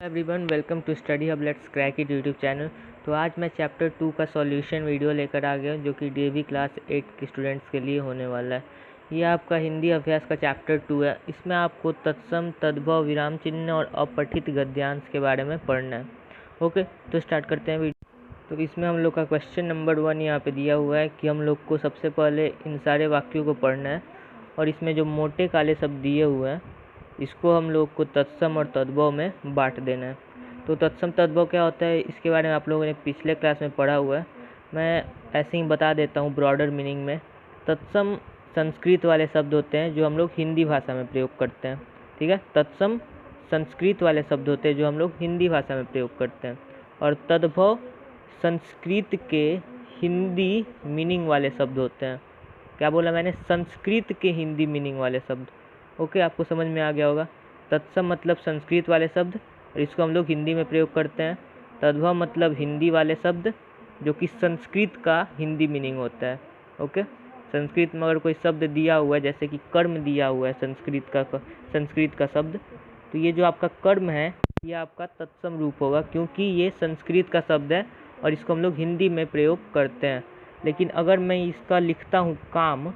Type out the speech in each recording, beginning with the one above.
Everyone welcome to study hub let's crack it YouTube channel. तो आज मैं chapter 2 का सॉल्यूशन वीडियो लेकर आ गया हूँ जो कि डीएवी क्लास 8 के स्टूडेंट्स के लिए होने वाला है। ये आपका हिंदी अभ्यास का चैप्टर 2 है। इसमें आपको तत्सम, तद्भव, विराम चिन्ह और अपठित गद्यांश के बारे में पढ़ना है। ओके, तो स्टार्ट करते हैं वीडियो। तो इसमें हम लोग का क्वेश्चन नंबर 1 यहाँ पे दिया हुआ है कि हम लोग को सबसे पहले इन सारे वाक्यों को पढ़ना है और इसमें जो मोटे काले शब्द दिए हुए हैं इसको हम लोग को तत्सम और तद्भव में बांट देना है। तो तत्सम तद्भव क्या होता है इसके बारे में आप लोगों ने पिछले क्लास में पढ़ा हुआ है। मैं ऐसे ही बता देता हूँ ब्रॉडर मीनिंग में। तत्सम संस्कृत वाले शब्द होते हैं जो हम लोग हिंदी भाषा में प्रयोग करते हैं। ठीक है, तत्सम संस्कृत वाले शब्द होते हैं जो हम लोग हिंदी भाषा में प्रयोग करते हैं। और तद्भव संस्कृत के हिंदी मीनिंग वाले शब्द होते हैं। क्या बोला मैंने? संस्कृत के हिंदी मीनिंग वाले शब्द। ओके, आपको समझ में आ गया होगा। तत्सम मतलब संस्कृत वाले शब्द और इसको हम लोग हिंदी में प्रयोग करते हैं। तद्भव मतलब हिंदी वाले शब्द जो कि संस्कृत का हिंदी मीनिंग होता है। ओके, संस्कृत में अगर कोई शब्द दिया हुआ है जैसे कि कर्म दिया हुआ है संस्कृत का शब्द, तो ये जो आपका कर्म है ये आपका तत्सम रूप होगा क्योंकि ये संस्कृत का शब्द है और इसको हम लोग हिंदी में प्रयोग करते हैं। लेकिन अगर मैं इसका लिखता हूँ काम,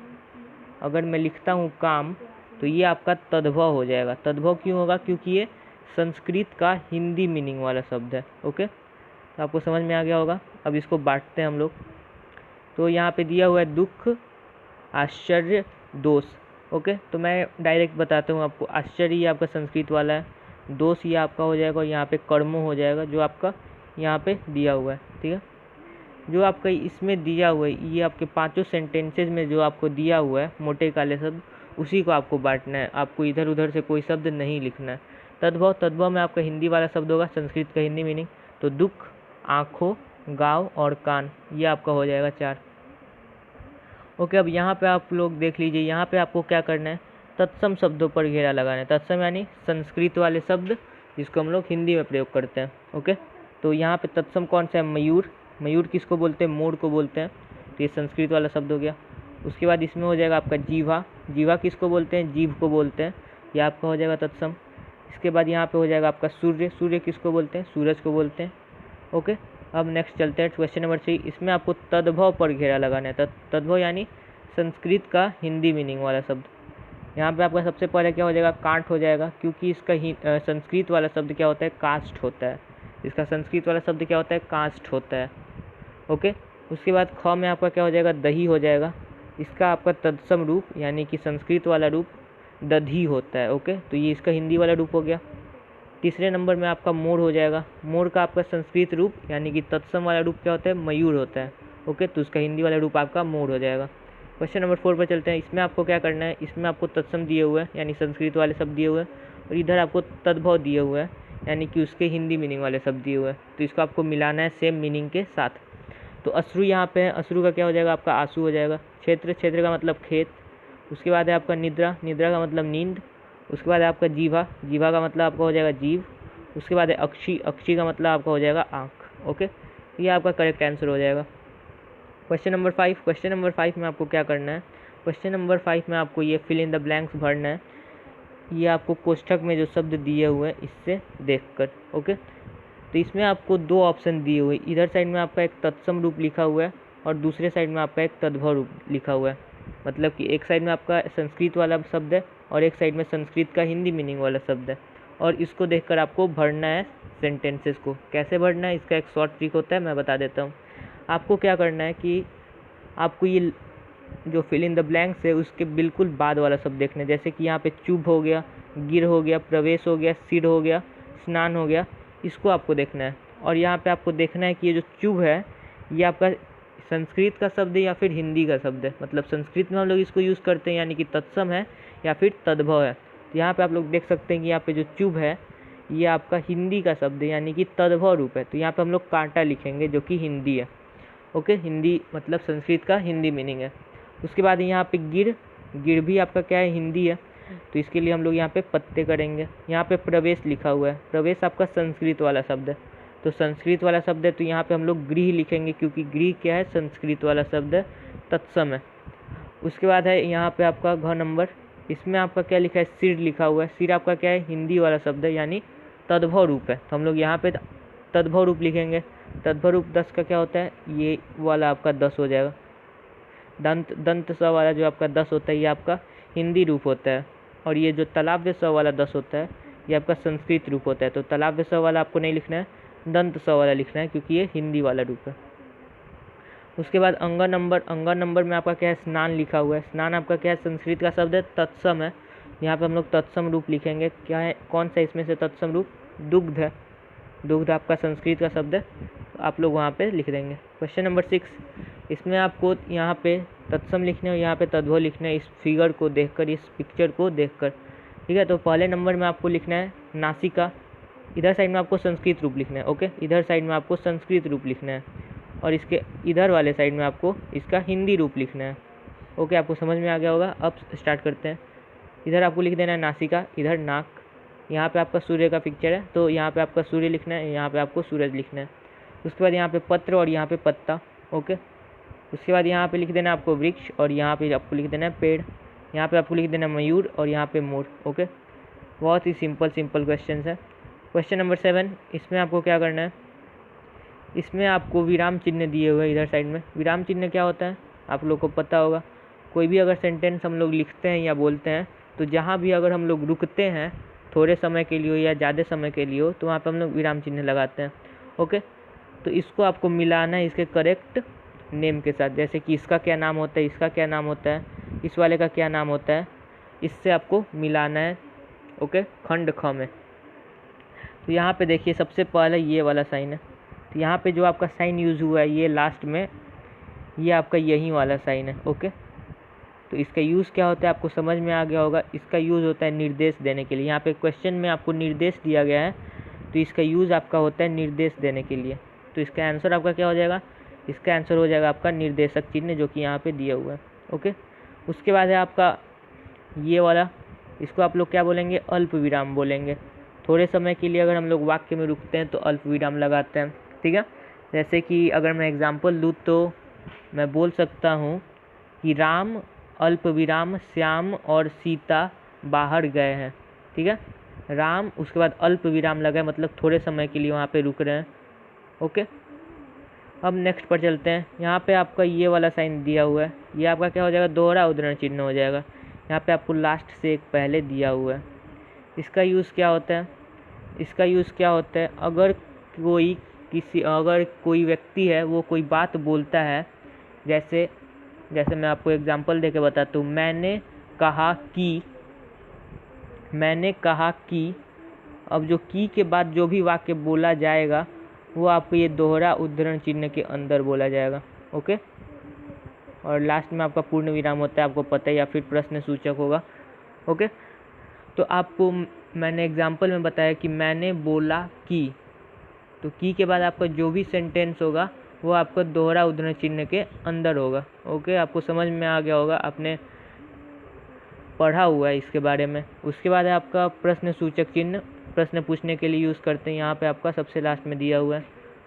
तो ये आपका तद्भव हो जाएगा। तद्भव क्यों होगा? क्योंकि ये संस्कृत का हिंदी मीनिंग वाला शब्द है। ओके, तो आपको समझ में आ गया होगा। अब इसको बांटते हैं हम लोग। तो यहाँ पे दिया हुआ है दुख, आश्चर्य, दोष। ओके, तो मैं डायरेक्ट बताता हूँ आपको। आश्चर्य ये आपका संस्कृत वाला है, दोष ये आपका हो जाएगा और यहाँ पे कर्मो हो जाएगा जो आपका यहाँ पे दिया हुआ है। ठीक है, जो आपका इसमें दिया हुआ है ये आपके पांचों सेंटेंसेज में जो आपको दिया हुआ है मोटे काले शब्द उसी को आपको बांटना है। आपको इधर उधर से कोई शब्द नहीं लिखना है। तद्भव में आपका हिंदी वाला शब्द होगा, संस्कृत का हिंदी मीनिंग। तो दुख, आँखों, गाँव और कान, ये आपका हो जाएगा 4। ओके, अब यहाँ पे आप लोग देख लीजिए। यहाँ पे आपको क्या करना है? तत्सम शब्दों पर घेरा लगाना है। तत्सम यानी संस्कृत वाले शब्द जिसको हम लोग हिंदी में प्रयोग करते हैं। ओके, तो यहाँ पे तत्सम कौन सा है? मयूर। मयूर किसको बोलते हैं? मोर को बोलते हैं। तो ये संस्कृत वाला शब्द हो गया। उसके बाद इसमें हो जाएगा आपका जीवा। जीवा किसको बोलते हैं? जीभ को बोलते हैं। ये आपका हो जाएगा तत्सम। इसके बाद यहाँ पे हो जाएगा आपका सूर्य। सूर्य किसको बोलते हैं? सूरज को बोलते हैं। ओके, अब नेक्स्ट चलते हैं क्वेश्चन नंबर 3। इसमें आपको तद्भव पर घेरा लगाना है। तद्भव यानी संस्कृत का हिंदी मीनिंग वाला शब्द। यहाँ पे आपका सबसे पहले क्या हो जाएगा? कांट हो जाएगा क्योंकि इसका संस्कृत वाला शब्द क्या होता है? कास्ट होता है। इसका संस्कृत वाला शब्द क्या होता है? कास्ट होता है। ओके, उसके बाद ख में आपका क्या हो जाएगा? दही हो जाएगा। इसका आपका तत्सम रूप यानी कि संस्कृत वाला रूप दधी होता है। ओके, तो ये इसका हिंदी वाला रूप हो गया। तीसरे नंबर में आपका मोर हो जाएगा। मोर का आपका संस्कृत रूप यानी कि तत्सम वाला रूप क्या होता है? मयूर होता है। ओके, तो उसका हिंदी वाला रूप आपका मोर हो जाएगा। क्वेश्चन नंबर 4 पर चलते हैं। इसमें आपको क्या करना है? इसमें आपको तत्सम दिए हुए हैं यानी संस्कृत वाले शब्द दिए हुए हैं और इधर आपको तद्भव दिए हुए हैं यानी कि उसके हिंदी मीनिंग वाले शब्द दिए हुए हैं। तो इसको आपको मिलाना है सेम मीनिंग के साथ। तो अश्रु यहाँ पे है। अश्रु का क्या हो जाएगा? आपका आंसू हो जाएगा। क्षेत्र, क्षेत्र का मतलब खेत। उसके बाद है आपका निद्रा। निद्रा का मतलब नींद। उसके बाद है आपका जीवा। जीवा का मतलब आपका हो जाएगा जीव। उसके बाद है अक्षी। अक्षी का मतलब आपका हो जाएगा आँख। ओके, ये आपका करेक्ट आंसर हो जाएगा। Question number 5। क्वेश्चन नंबर 5 में आपको क्या करना है? क्वेश्चन नंबर 5 में आपको ये फिल इन द ब्लैंक्स भरना है। ये आपको कोष्ठक में जो शब्द दिए हुए हैं इससे देखकर। ओके, तो इसमें आपको 2 ऑप्शन दिए हुए। इधर साइड में आपका एक तत्सम रूप लिखा हुआ है और दूसरे साइड में आपका एक तद्भव रूप लिखा हुआ है। मतलब कि एक साइड में आपका संस्कृत वाला शब्द है और एक साइड में संस्कृत का हिंदी मीनिंग वाला शब्द है और इसको देखकर आपको भरना है सेंटेंसेस को। कैसे भरना है इसका एक शॉर्ट ट्रिक होता है, मैं बता देता हूँ। आपको क्या करना है कि आपको ये जो फिल इन द ब्लैंक्स है उसके बिल्कुल बाद वाला शब्द देखना है। जैसे कि यहाँ पे चुभ हो गया, गिर हो गया, प्रवेश हो गया, सिर हो गया, स्नान हो गया, इसको आपको देखना है। और यहाँ पे आपको देखना है कि ये जो चुभ है ये आपका संस्कृत का शब्द है या फिर हिंदी का शब्द है। मतलब संस्कृत में हम लोग इसको यूज़ करते हैं यानी कि तत्सम है या फिर तद्भव है। तो यहाँ पे आप लोग देख सकते हैं कि यहाँ पे जो चुभ है ये आपका हिंदी का शब्द है यानी कि तद्भव रूप है। तो यहाँ पे हम लोग कांटा लिखेंगे जो कि हिंदी है। ओके, हिंदी मतलब संस्कृत का हिंदी मीनिंग है। उसके बाद यहाँ पे गिर। गिर भी आपका क्या है? हिंदी है। तो इसके लिए हम लोग यहाँ पे पत्ते करेंगे। यहाँ पे प्रवेश लिखा हुआ है। प्रवेश आपका संस्कृत वाला शब्द है। तो संस्कृत वाला शब्द है तो यहाँ पे हम लोग गृह लिखेंगे क्योंकि गृह क्या है? संस्कृत वाला शब्द है, तत्सम है। उसके बाद है यहाँ पे आपका घ नंबर। इसमें आपका क्या लिखा है? सिर लिखा हुआ है। सिर आपका क्या है? हिंदी वाला शब्द है यानी तद्भव रूप है, तो हम लोग यहाँ पे तद्भव रूप लिखेंगे। तद्भव रूप 10 का क्या होता है, ये वाला आपका 10 हो जाएगा। दंत स वाला जो आपका 10 होता है ये आपका हिंदी रूप होता है, और ये जो तलाव्य स वाला 10 होता है ये आपका संस्कृत रूप होता है। तो तलाव्य स वाला आपको नहीं लिखना है, दंत स वाला लिखना है, क्योंकि ये हिंदी वाला रूप है। उसके बाद अंगा नंबर में आपका क्या है, स्नान लिखा हुआ है। स्नान आपका क्या है, संस्कृत का शब्द है, तत्सम है। यहाँ पे हम लोग तत्सम रूप लिखेंगे। क्या है, कौन सा इसमें से तत्सम रूप, दुग्ध है। दुग्ध आपका संस्कृत का शब्द है, तो आप लोग वहाँ पे लिख देंगे। क्वेश्चन नंबर 6, इसमें आपको यहाँ पे तत्सम लिखने और यहाँ पे तद्भव लिखना है, इस फिगर को देखकर, इस पिक्चर को देखकर। ठीक है, तो पहले नंबर में आपको लिखना है नासिका, इधर साइड में आपको संस्कृत रूप लिखना है। ओके, इधर साइड में आपको संस्कृत रूप लिखना है, और इसके इधर वाले साइड में आपको इसका हिंदी रूप लिखना है। ओके, आपको समझ में आ गया होगा। अब स्टार्ट करते हैं। इधर आपको लिख देना है नासिका, इधर नाक, यहाँ पे आपका सूर्य का पिक्चर है, तो यहाँ पे आपका सूर्य लिखना है, यहाँ पे आपको सूरज लिखना है। उसके बाद यहाँ पे पत्र और यहाँ पे पत्ता। ओके, उसके बाद यहाँ पे लिख देना है आपको वृक्ष, और यहाँ पे आपको लिख देना है पेड़। यहाँ पे आपको लिख देना है मयूर, और यहाँ पे मोर। ओके, बहुत ही सिंपल क्वेश्चन है। क्वेश्चन नंबर 7, इसमें आपको क्या करना है, इसमें आपको विराम चिन्ह दिए हुए हैं इधर साइड में। विराम चिन्ह क्या होता है आप लोग को पता होगा। कोई भी अगर सेंटेंस हम लोग लिखते हैं या बोलते हैं, तो जहाँ भी अगर हम लोग रुकते हैं थोड़े समय के लिए हो या ज़्यादा समय के लिए हो, तो वहाँ पे हम लोग विराम चिन्ह लगाते हैं। ओके, तो इसको आपको मिलाना है इसके करेक्ट नेम के साथ, जैसे कि इसका क्या नाम होता है, इसका क्या नाम होता है, इस वाले का क्या नाम होता है, इससे आपको मिलाना है। ओके, खंड ख में। तो यहाँ पे देखिए सबसे पहले ये वाला साइन है, तो यहाँ पे जो आपका साइन यूज़ हुआ है ये लास्ट में, ये आपका यही वाला साइन है। ओके, तो इसका यूज़ क्या होता है आपको समझ में आ गया होगा। इसका यूज़ होता है निर्देश देने के लिए। यहाँ पे क्वेश्चन में आपको निर्देश दिया गया है, तो इसका यूज़ आपका होता है निर्देश देने के लिए। तो इसका आंसर आपका क्या हो जाएगा, इसका आंसर हो जाएगा आपका निर्देशक चिन्ह, जो कि यहाँ पे दिया हुआ है। ओके, उसके बाद है आपका ये वाला, इसको आप लोग क्या बोलेंगे, अल्प विराम बोलेंगे। थोड़े समय के लिए अगर हम लोग वाक्य में रुकते हैं तो अल्प विराम लगाते हैं। ठीक है, जैसे कि अगर मैं एग्जांपल दूँ तो मैं बोल सकता हूँ कि राम अल्प विराम श्याम और सीता बाहर गए हैं। ठीक है, राम उसके बाद अल्प विराम लगा, मतलब थोड़े समय के लिए वहाँ पे रुक रहे हैं। ओके, अब नेक्स्ट पर चलते हैं। यहाँ पे आपका ये वाला साइन दिया हुआ है, ये आपका क्या हो जाएगा, दोहरा उद्धरण चिन्ह हो जाएगा। यहाँ पे आपको लास्ट से एक पहले दिया हुआ है। इसका यूज़ क्या होता है, इसका यूज़ क्या होता है, अगर कोई व्यक्ति है वो कोई बात बोलता है, जैसे मैं आपको एग्जांपल देके बताता हूँ। मैंने कहा कि, अब जो की के बाद जो भी वाक्य बोला जाएगा वो आपको ये दोहरा उद्धरण चिन्ह के अंदर बोला जाएगा। ओके, और लास्ट में आपका पूर्ण विराम होता है, आपको पता है, या फिर प्रश्न सूचक होगा। ओके, तो आपको मैंने एग्जांपल में बताया कि मैंने बोला कि, तो की के बाद आपका जो भी सेंटेंस होगा वो आपका दोहरा उद्धरण चिन्ह के अंदर होगा। ओके, आपको समझ में आ गया होगा, आपने पढ़ा हुआ है इसके बारे में। उसके बाद है आपका प्रश्न सूचक चिन्ह, प्रश्न पूछने के लिए यूज़ करते हैं, यहाँ पे आपका सबसे लास्ट में दिया हुआ है।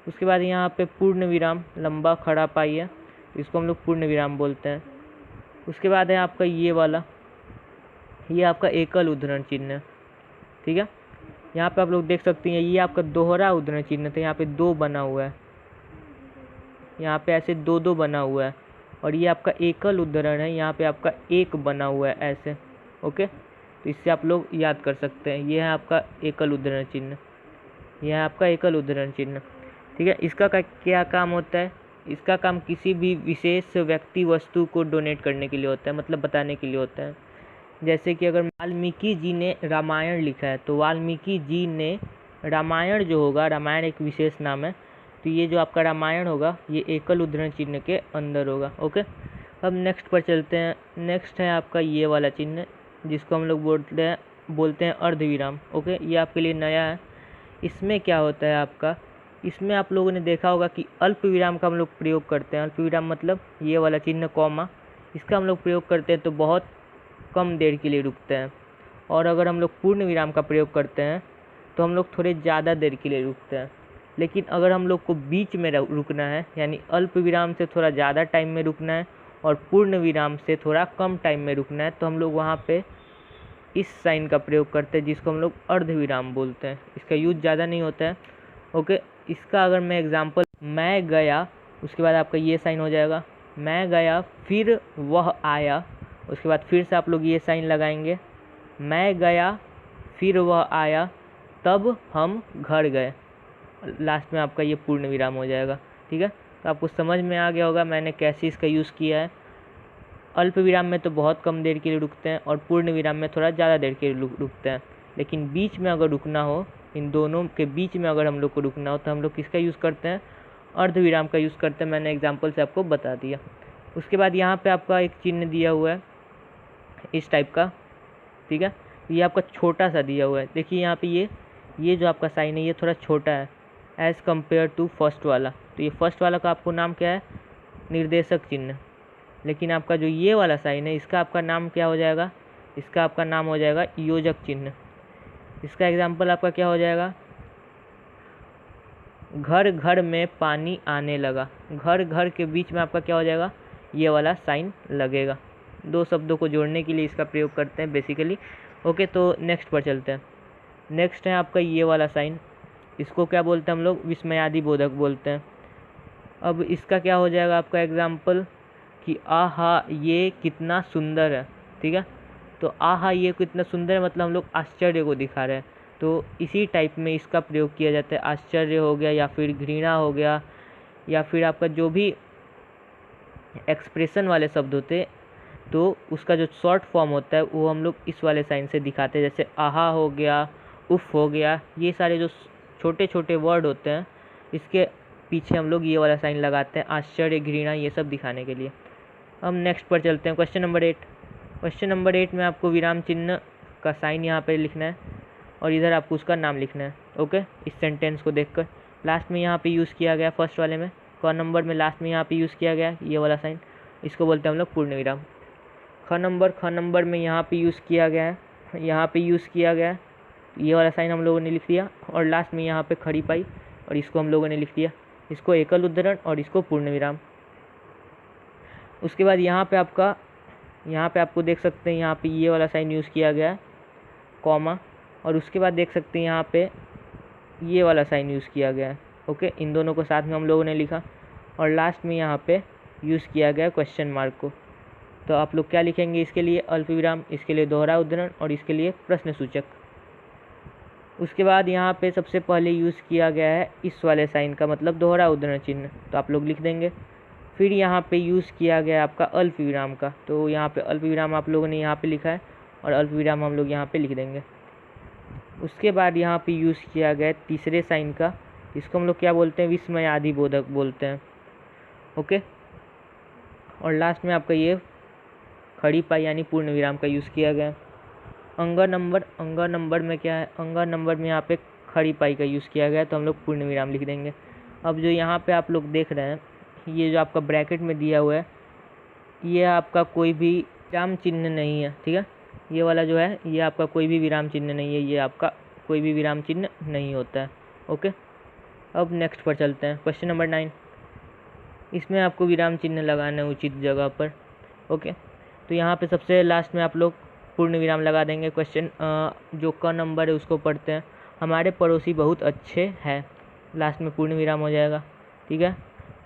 उसके बाद यहाँ पे पूर्ण विराम, लंबा खड़ा पाइए, इसको हम लोग पूर्ण विराम बोलते हैं। उसके बाद है आपका ये वाला, ये आपका एकल उद्धरण चिन्ह है। ठीक है, यहाँ पे आप लोग देख सकते हैं ये आपका दोहरा उद्धरण चिन्ह था, यहाँ पे 2 बना हुआ है, यहाँ पे ऐसे 2 बना हुआ है, और ये आपका एकल उद्धरण है, यहाँ पे आपका 1 बना हुआ है ऐसे। ओके, तो इससे आप लोग याद कर सकते हैं, ये है आपका एकल उद्धरण चिन्ह, यह है आपका एकल उद्धरण चिन्ह। ठीक है, इसका क्या काम होता है, इसका काम किसी भी विशेष व्यक्ति वस्तु को डोनेट करने के लिए होता है, मतलब बताने के लिए होता है। जैसे कि अगर वाल्मीकि जी ने रामायण लिखा है, तो वाल्मीकि जी ने रामायण जो होगा, रामायण एक विशेष नाम है, तो ये जो आपका रामायण होगा ये एकल उद्धरण चिन्ह के अंदर होगा। ओके, अब नेक्स्ट पर चलते हैं। नेक्स्ट है आपका ये वाला चिन्ह, जिसको हम लोग बोलते हैं अर्धविराम। ओके, ये आपके लिए नया है। इसमें क्या होता है आपका, इसमें आप लोगों ने देखा होगा कि अल्प विराम का हम लोग प्रयोग करते हैं। अल्प विराम मतलब ये वाला चिन्ह कॉमा, इसका हम लोग प्रयोग करते हैं तो बहुत कम देर के लिए रुकते हैं, और अगर हम लोग पूर्ण विराम का प्रयोग करते हैं तो हम लोग थोड़े ज़्यादा देर के लिए रुकते हैं। लेकिन अगर हम लोग को बीच में रुकना है, यानी अल्प विराम से थोड़ा ज़्यादा टाइम में रुकना है और पूर्ण विराम से थोड़ा कम टाइम में रुकना है, तो हम लोग वहाँ पे इस साइन का प्रयोग करते हैं जिसको हम लोग अर्धविराम बोलते हैं। इसका यूज ज़्यादा नहीं होता है। ओके, इसका अगर मैं एग्जांपल, मैं गया, उसके बाद आपका ये साइन हो जाएगा, मैं गया फिर वह आया, उसके बाद फिर से आप लोग ये साइन लगाएंगे, मैं गया फिर वह आया तब हम घर गए, लास्ट में आपका ये पूर्ण विराम हो जाएगा। ठीक है, तो आपको समझ में आ गया होगा मैंने कैसे इसका यूज़ किया है। अल्प विराम में तो बहुत कम देर के लिए रुकते हैं और पूर्ण विराम में थोड़ा ज़्यादा देर के लिए रुकते हैं, लेकिन बीच में अगर रुकना हो, इन दोनों के बीच में अगर हम लोग को रुकना हो तो हम लोग किसका यूज़ करते हैं, अर्धविराम का यूज़ करते हैं। मैंने एग्जाम्पल से आपको बता दिया। उसके बाद यहाँ पे आपका एक चिन्ह दिया हुआ है इस टाइप का। ठीक है, ये आपका छोटा सा दिया हुआ है, देखिए यहाँ पे ये जो आपका साइन है ये थोड़ा छोटा है एज़ कम्पेयर टू फर्स्ट वाला। तो ये फर्स्ट वाला का आपको नाम क्या है, निर्देशक चिन्ह। लेकिन आपका जो ये वाला साइन है इसका आपका नाम क्या हो जाएगा, इसका आपका नाम हो जाएगा योजक चिन्ह। इसका एग्जाम्पल आपका क्या हो जाएगा, घर घर में पानी आने लगा, घर घर के बीच में आपका क्या हो जाएगा, ये वाला साइन लगेगा। दो शब्दों को जोड़ने के लिए इसका प्रयोग करते हैं बेसिकली। ओके, तो नेक्स्ट पर चलते हैं। नेक्स्ट है आपका ये वाला साइन, इसको क्या बोलते हैं हम लोग, विस्मयादि बोधक बोलते हैं। अब इसका क्या हो जाएगा आपका एग्जाम्पल कि आहा ये कितना सुंदर है। ठीक है, तो आहा ये कितना सुंदर है मतलब हम लोग आश्चर्य को दिखा रहे हैं, तो इसी टाइप में इसका प्रयोग किया जाता है। आश्चर्य हो गया या फिर घृणा हो गया या फिर आपका जो भी एक्सप्रेशन वाले शब्द होते हैं तो उसका जो शॉर्ट फॉर्म होता है वो हम लोग इस वाले साइन से दिखाते हैं। जैसे आहा हो गया, उफ हो गया, ये सारे जो छोटे छोटे वर्ड होते हैं इसके पीछे हम लोग ये वाला साइन लगाते हैं, आश्चर्य, घृणा, ये सब दिखाने के लिए। हम नेक्स्ट पर चलते हैं, क्वेश्चन नंबर 8। क्वेश्चन नंबर 8 में आपको विराम चिन्ह का साइन यहाँ पे लिखना है और इधर आपको उसका नाम लिखना है। ओके, इस सेंटेंस को देखकर लास्ट में यहाँ पे यूज़ किया गया, फर्स्ट वाले में क नंबर में लास्ट में यहाँ पे यूज़ किया गया ये वाला साइन, इसको बोलते हैं हम लोग पूर्ण विराम। ख नंबर में यहाँ पे यूज़ किया गया है, यहाँ पे यूज़ किया गया है, ये वाला साइन हम लोगों ने लिख दिया और लास्ट में यहाँ पे खड़ी पाई और इसको हम लोगों ने लिख दिया, इसको एकल उद्धरण और इसको पूर्ण विराम। उसके बाद यहाँ पे आपको देख सकते हैं यहाँ पे ये वाला साइन यूज़ किया गया है कॉमा, और उसके बाद देख सकते हैं यहाँ पे ये वाला साइन यूज़ किया गया है। ओके, इन दोनों को साथ में हम लोगों ने लिखा और लास्ट में यहाँ पे यूज़ किया गया क्वेश्चन मार्क को। तो आप लोग क्या लिखेंगे, इसके लिए अल्प विराम, इसके लिए दोहरा उद्धरण और इसके लिए प्रश्न सूचक। उसके बाद यहाँ पे सबसे पहले यूज़ किया गया है इस वाले साइन का मतलब दोहरा उद्धरण चिन्ह, तो आप लोग लिख देंगे। फिर यहाँ पे यूज़ किया गया आपका अल्प विराम का, तो यहाँ पे अल्प विराम आप लोगों ने यहाँ पे लिखा है और अल्प विराम हम लोग यहाँ पे लिख देंगे। उसके बाद यहाँ पे यूज़ किया गया तीसरे साइन का, इसको हम लोग क्या बोलते हैं, विस्मयादि बोधक बोलते हैं। ओके, और लास्ट में आपका ये खड़ी पाई यानी पूर्ण विराम का यूज़ किया गया। अंग नंबर में क्या है, अंग नंबर में यहाँ पे खड़ी पाई का यूज़ किया गया, तो हम लोग पूर्ण विराम लिख देंगे। अब जो यहाँ पे आप लोग देख रहे हैं ये जो आपका ब्रैकेट में दिया हुआ है ये आपका कोई भी विराम चिन्ह नहीं है। ठीक है, ये वाला जो है ये आपका कोई भी विराम चिन्ह नहीं है, ये आपका कोई भी विराम चिन्ह नहीं होता है। ओके, अब नेक्स्ट पर चलते हैं, क्वेश्चन नंबर 9। इसमें आपको विराम चिन्ह लगाना है उचित जगह पर। ओके, तो यहाँ पे सबसे लास्ट में आप लोग पूर्ण विराम लगा देंगे। क्वेश्चन जो क नंबर है उसको पढ़ते हैं, हमारे पड़ोसी बहुत अच्छे हैं, लास्ट में पूर्ण विराम हो जाएगा। ठीक है,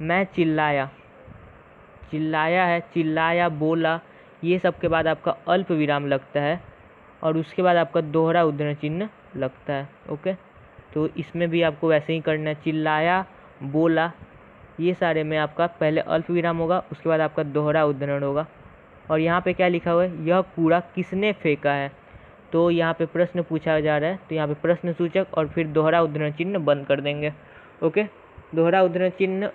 मैं चिल्लाया है, चिल्लाया, बोला, ये सब के बाद आपका अल्प विराम लगता है और उसके बाद आपका दोहरा उद्धरण चिन्ह लगता है। ओके, तो इसमें भी आपको वैसे ही करना है, चिल्लाया, बोला, ये सारे में आपका पहले अल्प विराम होगा, उसके बाद आपका दोहरा उद्धरण होगा। और यहाँ पे क्या लिखा हुआ है, यह कूड़ा किसने फेंका है, तो यहाँ पे प्रश्न पूछा जा रहा है, तो यहाँ पे प्रश्न सूचक और फिर दोहरा उद्धरण चिन्ह बंद कर देंगे। ओके, दोहरा उद्धरण चिन्ह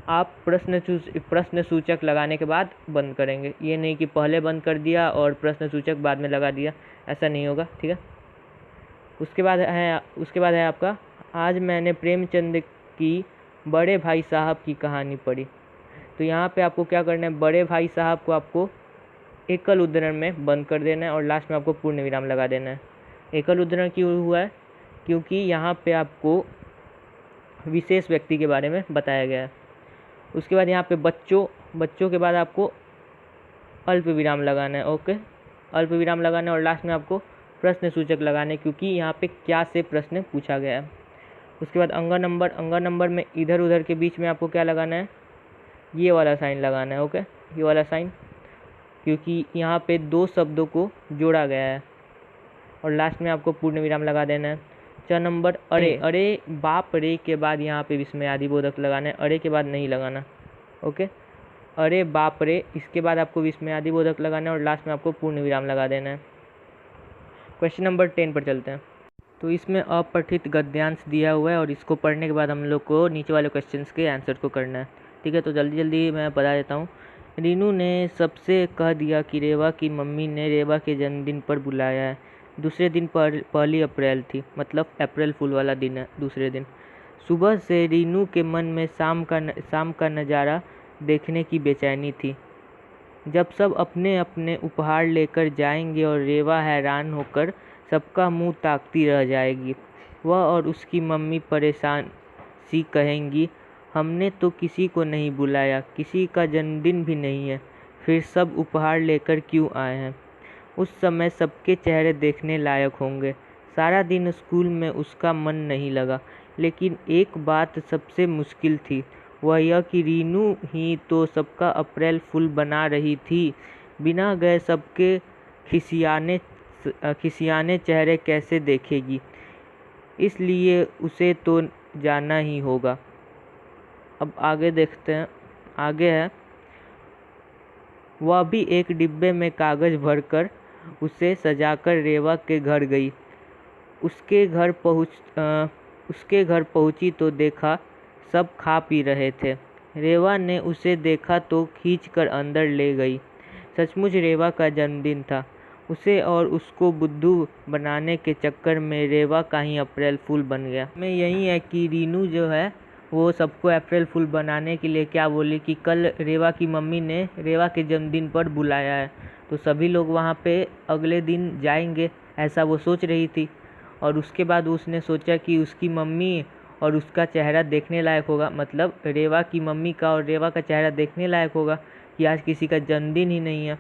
आप प्रश्न सूचक लगाने के बाद बंद करेंगे, ये नहीं कि पहले बंद कर दिया और प्रश्न सूचक बाद में लगा दिया, ऐसा नहीं होगा। ठीक है, उसके बाद है आपका, आज मैंने प्रेमचंद की बड़े भाई साहब की कहानी पढ़ी। तो यहाँ पे आपको क्या करना है, बड़े भाई साहब को आपको एकल उद्धरण में बंद कर देना है और लास्ट में आपको पूर्ण विराम लगा देना है। एकल उद्धरण क्यों हुआ है, क्योंकि यहाँ पे आपको विशेष व्यक्ति के बारे में बताया गया है। उसके बाद यहाँ पे बच्चों के बाद आपको अल्प विराम लगाना है। ओके, अल्प विराम लगाना है और लास्ट में आपको प्रश्न सूचक लगाने, क्योंकि यहाँ पे क्या से प्रश्न पूछा गया है। उसके बाद अंगा नंबर में इधर उधर के बीच में आपको क्या लगाना है, ये वाला साइन लगाना है। ओके, ये वाला साइन, क्योंकि यहाँ पे दो शब्दों को जोड़ा गया है। और लास्ट में आपको पूर्ण विराम लगा देना है। च नंबर अरे बाप रे के बाद यहाँ पे विस्मयादि बोधक लगाना है, अरे के बाद नहीं लगाना। ओके, अरे बाप रे, इसके बाद आपको विस्मयादि बोधक लगाना है और लास्ट में आपको पूर्ण विराम लगा देना है। क्वेश्चन नंबर 10 पर चलते हैं। तो इसमें अपठित गद्यांश दिया हुआ है और इसको पढ़ने के बाद हम लोग को नीचे वाले क्वेश्चंस के आंसर को करना है। ठीक है, तो जल्दी जल्दी मैं बता देता हूँ। रीनू ने सबसे कह दिया कि रेवा की मम्मी ने रेवा के जन्मदिन पर बुलाया है। दूसरे दिन पर 1 अप्रैल थी, मतलब अप्रैल फूल वाला दिन है दूसरे दिन। सुबह से रीनू के मन में शाम का नज़ारा देखने की बेचैनी थी। जब सब अपने अपने उपहार लेकर जाएंगे और रेवा हैरान होकर सबका मुंह ताकती रह जाएगी। वह और उसकी मम्मी परेशान सी कहेंगी, हमने तो किसी को नहीं बुलाया, किसी का जन्मदिन भी नहीं है, फिर सब उपहार लेकर क्यों आए हैं। उस समय सबके चेहरे देखने लायक होंगे। सारा दिन स्कूल में उसका मन नहीं लगा, लेकिन एक बात सबसे मुश्किल थी, वह यह कि रीनू ही तो सबका अप्रैल फूल बना रही थी। बिना गए सबके खिसियाने चेहरे कैसे देखेगी, इसलिए उसे तो जाना ही होगा। अब आगे देखते हैं। आगे है, वह भी एक डिब्बे में कागज़ भरकर उसे सजाकर रेवा के घर गई। उसके घर पहुंची तो देखा सब खा पी रहे थे। रेवा ने उसे देखा तो खींचकर अंदर ले गई। सचमुच रेवा का जन्मदिन था। उसे और उसको बुद्धू बनाने के चक्कर में रेवा का ही अप्रैल फूल बन गया। में यही है कि रीनू जो है वो सबको अप्रैल फूल बनाने के लिए क्या बोली कि कल रेवा की मम्मी ने रेवा के जन्मदिन पर बुलाया है, तो सभी लोग वहाँ पे अगले दिन जाएंगे, ऐसा वो सोच रही थी। और उसके बाद उसने सोचा कि उसकी मम्मी और उसका चेहरा देखने लायक होगा, मतलब रेवा की मम्मी का और रेवा का चेहरा देखने लायक होगा कि आज किसी का जन्मदिन ही नहीं है।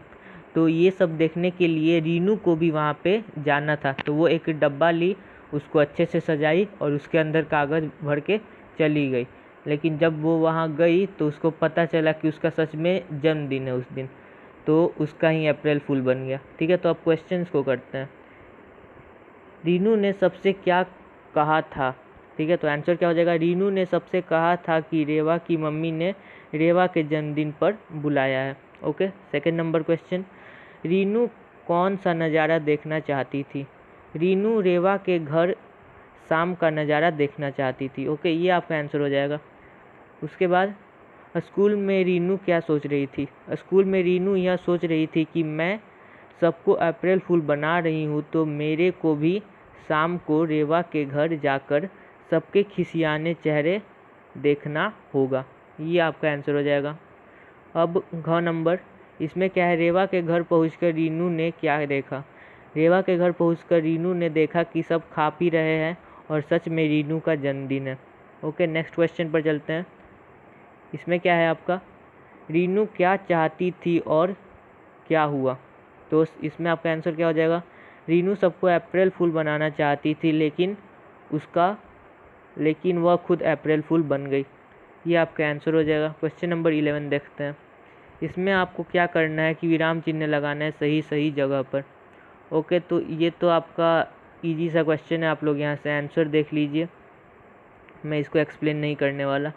तो ये सब देखने के लिए रीनू को भी वहाँ पे जाना था, तो वो एक डब्बा ली, उसको अच्छे से सजाई और उसके अंदर कागज़ भर के चली गई। लेकिन जब वो वहाँ गई तो उसको पता चला कि उसका सच में जन्मदिन है उस दिन, तो उसका ही अप्रैल फूल बन गया। ठीक है, तो अब क्वेश्चंस को करते हैं। रीनू ने सबसे क्या कहा था। ठीक है, तो आंसर क्या हो जाएगा, रीनू ने सबसे कहा था कि रेवा की मम्मी ने रेवा के जन्मदिन पर बुलाया है। Okay, second number question, Rinu कौन सा नज़ारा देखना चाहती थी। रीनू रेवा के घर शाम का नज़ारा देखना चाहती थी। ओके, ये आपका आंसर हो जाएगा। उसके बाद स्कूल में रीनू क्या सोच रही थी। स्कूल में रीनू यह सोच रही थी कि मैं सबको अप्रैल फूल बना रही हूँ, तो मेरे को भी शाम को रेवा के घर जाकर सबके खिसियाने चेहरे देखना होगा। ये आपका आंसर हो जाएगा। अब घ नंबर, इसमें क्या है, रेवा के घर पहुंचकर रीनू ने क्या देखा। रेवा के घर पहुंचकर रीनू ने देखा कि सब खा पी रहे हैं और सच में रीनू का जन्मदिन है। ओके, नेक्स्ट क्वेश्चन पर चलते हैं। इसमें क्या है आपका, रीनू क्या चाहती थी और क्या हुआ। तो इसमें आपका आंसर क्या हो जाएगा, रीनू सबको अप्रैल फूल बनाना चाहती थी, लेकिन वह खुद अप्रैल फूल बन गई। ये आपका आंसर हो जाएगा। क्वेश्चन नंबर 11 देखते हैं। इसमें आपको क्या करना है कि विराम चिन्ह लगाना है सही जगह पर। ओके, तो ये तो आपका इजी सा क्वेश्चन है, आप लोग यहाँ से आंसर देख लीजिए, मैं इसको एक्सप्लेन नहीं करने वाला।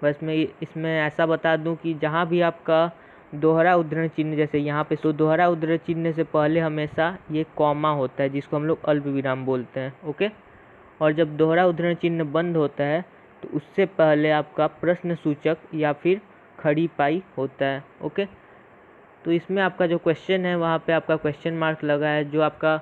बस मैं इसमें ऐसा बता दूं कि जहाँ भी आपका दोहरा उद्धरण चिन्ह, जैसे यहाँ पे, तो दोहरा उद्धरण चिन्ह से पहले हमेशा ये कॉमा होता है, जिसको हम लोग अल्प विराम बोलते हैं। ओके, और जब दोहरा उद्धरण चिन्ह बंद होता है तो उससे पहले आपका प्रश्न सूचक या फिर खड़ी पाई होता है। ओके, तो इसमें आपका जो क्वेश्चन है वहाँ पे आपका क्वेश्चन मार्क लगा है, जो आपका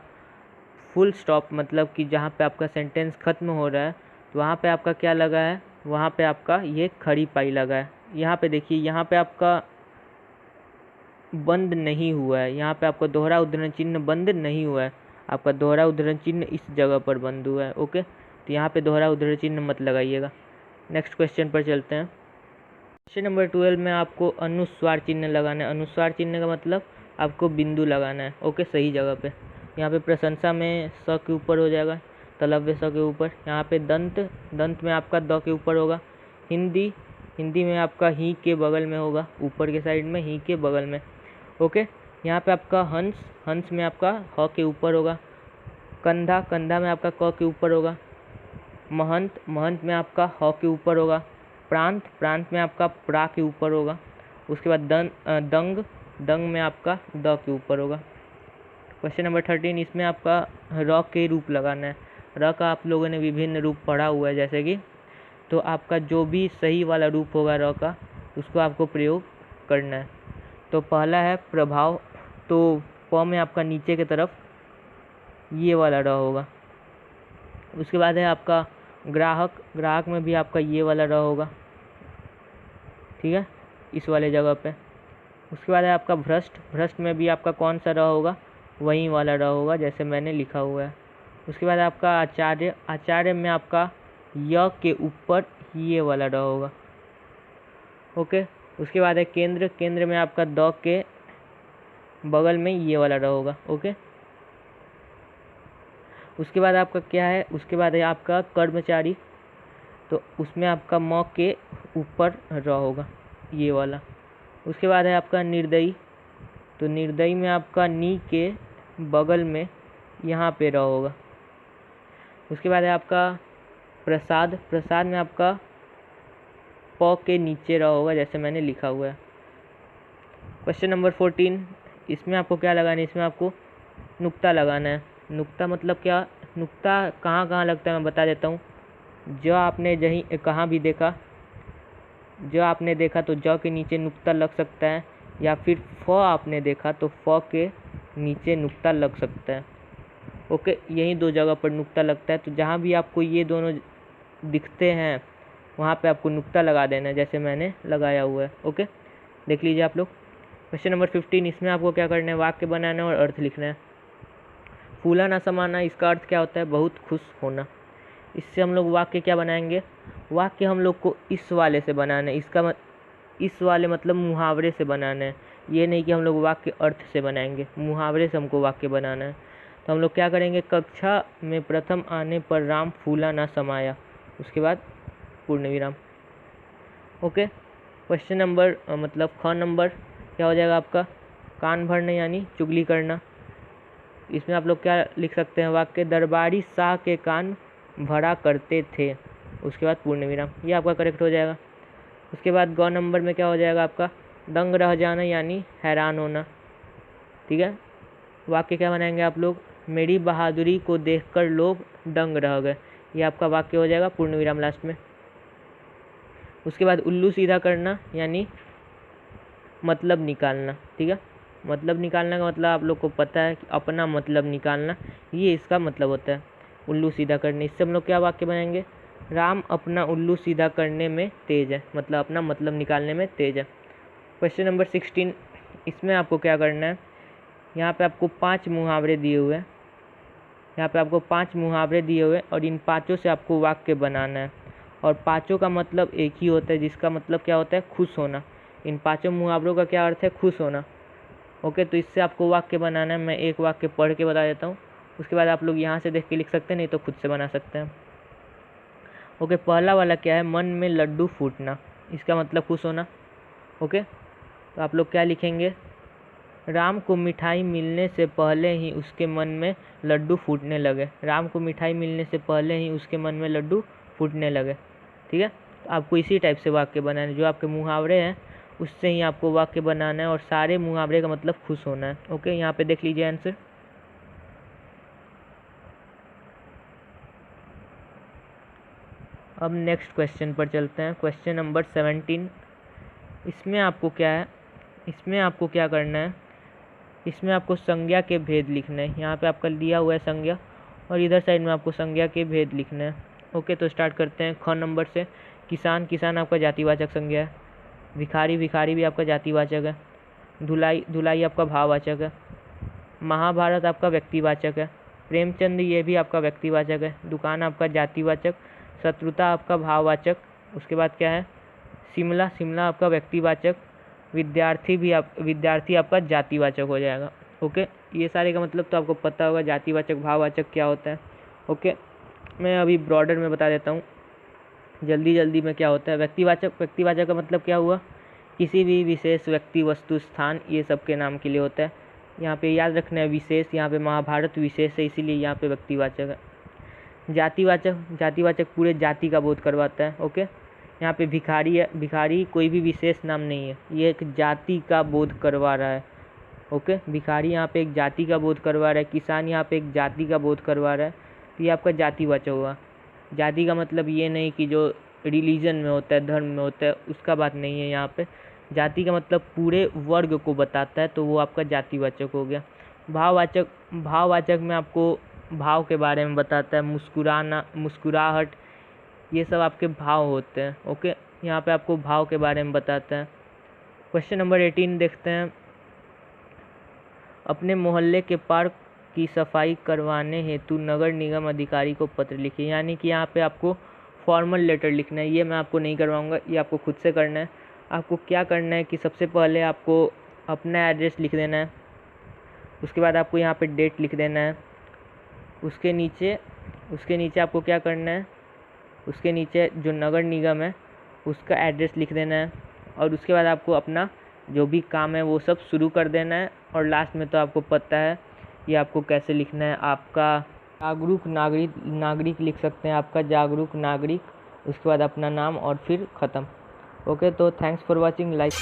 फुल स्टॉप मतलब कि जहाँ पे आपका सेंटेंस ख़त्म हो रहा है, तो वहाँ पे आपका क्या लगा है, वहाँ पे आपका ये खड़ी पाई लगा है। यहाँ पे देखिए, यहाँ पे आपका बंद नहीं हुआ है, यहाँ पे आपका दोहरा उद्धरण चिन्ह बंद नहीं हुआ है, आपका दोहरा उद्धरण चिन्ह इस जगह पर बंद हुआ है। ओके, तो यहाँ पे दोहरा उद्धरण चिन्ह मत लगाइएगा। नेक्स्ट क्वेश्चन पर चलते हैं। क्वेश्चन नंबर 12 में आपको अनुस्वार चिन्ह लगाना है। अनुस्वार चिन्ह का मतलब आपको बिंदु लगाना है, ओके, सही जगह पे। यहाँ पे प्रशंसा में स के ऊपर हो जाएगा, तलव्य स के ऊपर। यहाँ पे दंत, दंत में आपका द के ऊपर होगा। हिंदी, हिंदी में आपका ही के बगल में होगा, ऊपर के साइड में ही के बगल में, ओके। यहाँ पे आपका हंस, हंस में आपका ह के ऊपर होगा। कंधा, कंधा में आपका क के ऊपर होगा। महंत, महंत में आपका ह के ऊपर होगा। प्रांत, प्रांत में आपका प्रा के ऊपर होगा। उसके बाद दंग, दंग में आपका द के ऊपर होगा। क्वेश्चन नंबर 13, इसमें आपका र के रूप लगाना है। र का आप लोगों ने विभिन्न रूप पढ़ा हुआ है जैसे कि, तो आपका जो भी सही वाला रूप होगा र का, उसको आपको प्रयोग करना है। तो पहला है प्रभाव, तो प में आपका नीचे की तरफ ये वाला र होगा। उसके बाद है आपका ग्राहक, ग्राहक में भी आपका ये वाला र होगा, ठीक है, इस वाले जगह पे। उसके बाद है आपका भ्रष्ट, भ्रष्ट में भी आपका कौन सा र होगा, वही वाला र होगा जैसे मैंने लिखा हुआ है। उसके बाद आपका आचार्य, आचार्य में आपका य के ऊपर ये वाला र होगा, ओके। उसके बाद है केंद्र, केंद्र में आपका द के बगल में ये वाला र होगा, ओके। उसके बाद आपका क्या है, उसके बाद है आपका कर्मचारी, तो उसमें आपका म के ऊपर र होगा, ये वाला। उसके बाद है आपका निर्दयी, तो निर्दयी में आपका नी के बगल में यहाँ पे र होगा। उसके बाद है आपका प्रसाद, प्रसाद में आपका प के नीचे र होगा जैसे मैंने लिखा हुआ है। क्वेश्चन नंबर 14, इसमें आपको क्या लगाना है, इसमें आपको नुक्ता लगाना है। नुक्ता मतलब क्या, नुक्ता कहाँ कहाँ लगता है मैं बता देता हूँ। जो आपने जहीं कहाँ भी देखा, जो आपने देखा तो ज के नीचे नुक्ता लग सकता है, या फिर फ आपने देखा तो फ के नीचे नुक्ता लग सकता है, ओके। यही दो जगह पर नुक्ता लगता है, तो जहाँ भी आपको ये दोनों दिखते हैं वहाँ पे आपको नुक्ता लगा देना है जैसे मैंने लगाया हुआ है, ओके। देख लीजिए आप लोग। क्वेश्चन नंबर 15, इसमें आपको क्या करना है, वाक्य बनाना और अर्थ लिखना है। फूला ना समाना, इसका अर्थ क्या होता है, बहुत खुश होना। इससे हम लोग वाक्य क्या बनाएंगे, वाक्य हम लोग को इस वाले से बनाना है, इसका इस वाले मतलब मुहावरे से बनाना है। ये नहीं कि हम लोग वाक्य अर्थ से बनाएंगे, मुहावरे से हमको वाक्य बनाना है। तो हम लोग क्या करेंगे, कक्षा में प्रथम आने पर राम फूला ना समाया, उसके बाद पूर्ण विराम, ओके। क्वेश्चन नंबर मतलब ख नंबर क्या हो जाएगा आपका, कान भरना यानी चुगली करना। इसमें आप लोग क्या लिख सकते हैं, वाक्य दरबारी शाह के कान भरा करते थे, उसके बाद पूर्ण विराम, ये आपका करेक्ट हो जाएगा। उसके बाद ग नंबर में क्या हो जाएगा आपका, दंग रह जाना यानी हैरान होना, ठीक है। वाक्य क्या बनाएंगे आप लोग, मेरी बहादुरी को देखकर लोग दंग रह गए, ये आपका वाक्य हो जाएगा, पूर्ण विराम लास्ट में। उसके बाद उल्लू सीधा करना यानी मतलब निकालना, ठीक है। मतलब निकालना का मतलब आप लोग को पता है कि अपना मतलब निकालना, ये इसका मतलब होता है उल्लू सीधा करने। इससे हम लोग क्या वाक्य बनाएंगे, राम अपना उल्लू सीधा करने में तेज है, मतलब अपना मतलब निकालने में तेज है। क्वेश्चन नंबर 16, इसमें आपको क्या करना है, यहाँ पे आपको 5 मुहावरे दिए हुए हैं, यहाँ पे आपको 5 मुहावरे दिए हुए और इन 5 से आपको वाक्य बनाना है, और 5 का मतलब एक ही होता है, जिसका मतलब क्या होता है, खुश होना। इन 5 मुहावरों का क्या अर्थ है, खुश होना, ओके। तो इससे आपको वाक्य बनाना है, मैं एक वाक्य पढ़ के बता देता हूँ, उसके बाद आप लोग यहाँ से देख के लिख सकते हैं, नहीं तो खुद से बना सकते हैं, ओके। पहला वाला क्या है, मन में लड्डू फूटना, इसका मतलब खुश होना, ओके। तो आप लोग क्या लिखेंगे, राम को मिठाई मिलने से पहले ही उसके मन में लड्डू फूटने लगे, राम को मिठाई मिलने से पहले ही उसके मन में लड्डू फूटने लगे, ठीक है। तो आपको इसी टाइप से वाक्य बनाना है, जो आपके मुहावरे हैं उससे ही आपको वाक्य बनाना है, और सारे मुहावरे का मतलब खुश होना है, ओके। यहाँ पे देख लीजिए आंसर। अब नेक्स्ट क्वेश्चन पर चलते हैं, क्वेश्चन नंबर 17। इसमें आपको क्या है, इसमें आपको क्या करना है, इसमें आपको संज्ञा के भेद लिखना है। यहाँ पे आपका दिया हुआ है संज्ञा, और इधर साइड में आपको संज्ञा के भेद लिखना है, ओके। तो स्टार्ट करते हैं ख नंबर से। किसान, किसान आपका जातिवाचक संज्ञा है। भिखारी, भिखारी भी आपका जातिवाचक है। धुलाई, धुलाई आपका भाववाचक है। महाभारत आपका व्यक्तिवाचक है। प्रेमचंद ये भी आपका व्यक्तिवाचक है। दुकान आपका जातिवाचक। शत्रुता आपका भाववाचक। उसके बाद क्या है, शिमला, शिमला आपका व्यक्तिवाचक, विद्यार्थी आपका जातिवाचक हो जाएगा। ओके, ये सारे का मतलब तो आपको पता होगा, जातिवाचक भाववाचक क्या होता है। ओके, मैं अभी ब्रॉडर में बता देता हूँ जल्दी जल्दी में क्या होता है। व्यक्तिवाचक, व्यक्तिवाचक का मतलब क्या हुआ, किसी भी विशेष व्यक्ति, वस्तु, स्थान, ये सब के नाम के लिए होता है। यहाँ पे याद रखना है विशेष, यहाँ पे महाभारत विशेष है, इसीलिए यहाँ पे व्यक्तिवाचक है। जातिवाचक, जातिवाचक पूरे जाति का बोध करवाता है। ओके, यहाँ पे भिखारी है, भिखारी कोई भी विशेष नाम नहीं है, ये एक जाति का बोध करवा रहा है। ओके, भिखारी यहाँ पे एक जाति का बोध करवा रहा है, किसान यहाँ पे एक जाति का बोध करवा रहा है, तो ये आपका जातिवाचक हुआ। जाति का मतलब ये नहीं कि जो रिलीजन में होता है, धर्म में होता है, उसका बात नहीं है यहाँ पे। जाति का मतलब पूरे वर्ग को बताता है, तो वो आपका जातिवाचक हो गया। भाववाचक, भाववाचक में आपको भाव के बारे में बताता है, मुस्कुराना, मुस्कुराहट, ये सब आपके भाव होते हैं। ओके, यहाँ पे आपको भाव के बारे में बताता है। क्वेश्चन नंबर 18 देखते हैं। अपने मोहल्ले के पार्क की सफाई करवाने हेतु नगर निगम अधिकारी को पत्र लिखिए। यानी कि यहाँ पे आपको फॉर्मल लेटर लिखना है, ये मैं आपको नहीं करवाऊँगा, ये आपको खुद से करना है। आपको क्या करना है कि सबसे पहले आपको अपना एड्रेस लिख देना है, उसके बाद आपको यहाँ पे डेट लिख देना है, उसके नीचे आपको क्या करना है, उसके नीचे जो नगर निगम है उसका एड्रेस लिख देना है, और उसके बाद आपको अपना जो भी काम है वो सब शुरू कर देना है। और लास्ट में तो आपको पता है ये आपको कैसे लिखना है, आपका जागरूक नागरिक लिख सकते हैं, आपका जागरूक नागरिक, उसके बाद अपना नाम और फिर ख़त्म। ओके, तो थैंक्स फॉर वॉचिंग, लाइक